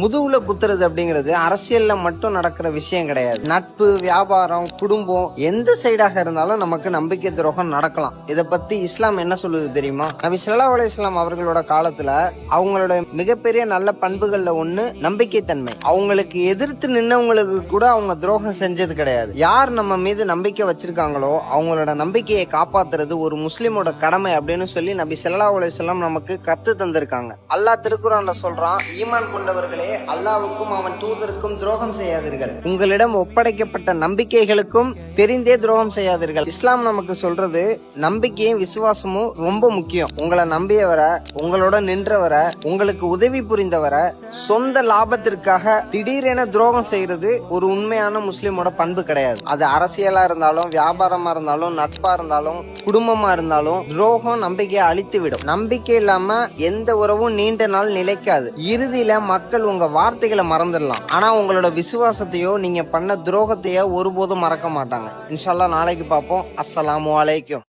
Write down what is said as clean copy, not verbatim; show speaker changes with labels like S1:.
S1: முதுகுல குத்துறது அப்படிங்கிறது அரசியல்ல மட்டும் நடக்கிற விஷயம் கிடையாது. நட்பு, வியாபாரம், குடும்பம் எந்த சைடாக இருந்தாலும் நமக்கு நம்பிக்கை துரோகம் நடக்கலாம். இத பத்தி இஸ்லாம் என்ன சொல்லுது தெரியுமா? நபி ஸல்லல்லாஹு அலைஹி வஸல்லம் அவர்களோட காலத்துல அவங்களோட மிகப்பெரிய நல்ல பண்புகள்ல ஒண்ணு நம்பிக்கை தன்மை. அவங்களுக்கு எதிர்த்து நின்னவங்களுக்கு கூட அவங்க துரோகம் செஞ்சது கிடையாது. யார் நம்ம மீது நம்பிக்கை வச்சிருக்காங்களோ அவங்களோட நம்பிக்கையை காப்பாத்துறது ஒரு முஸ்லிமோட கடமை அப்படின்னு சொல்லி நபி ஸல்லல்லாஹு அலைஹி வஸல்லம் நமக்கு கத்து தந்திருக்காங்க. அல்லாஹ் திருக்குர்ஆன்ல சொல்றான், ஈமான் கொண்டவர்களே, அல்லாஹ்வுக்கும் அவன் தூதருக்கும் துரோகம் செய்யாதீர்கள், உங்களிடம் ஒப்படைக்கப்பட்ட நம்பிக்கைகளுக்கும் தெரிந்தே துரோகம் செய்யாதீர்கள். இஸ்லாம் நமக்கு சொல்றது நம்பிக்கையும் விசுவாசமும் ரொம்ப முக்கியம். உங்களை நம்பியவரை, உங்களோட நின்றவரை, உங்களுக்கு உதவி புரிந்தவரை சொந்த லாபத்திற்காக திடீரென துரோகம் செய்யறது ஒரு உண்மையான முஸ்லிமோட பண்பு கிடையாது. அது அரசியலா இருந்தாலும், வியாபாரமா இருந்தாலும், நட்பா இருந்தாலும், குடும்பமா இருந்தாலும் துரோகம் நம்பிக்கையை அழித்து விடும். நம்பிக்கை இல்லாம எந்த உறவும் நீண்ட நாள் நிலைக்காது. இறுதியில மக்கள் உங்க வார்த்தைகளை மறந்துடலாம், ஆனா உங்களோட விசுவாசத்தையோ நீங்க பண்ண துரோகத்தையோ ஒருபோதும் மறக்க மாட்டாங்க. இன்ஷா அல்லாஹ் நாளைக்கு பார்ப்போம். அஸ்ஸலாமு அலைக்கும்.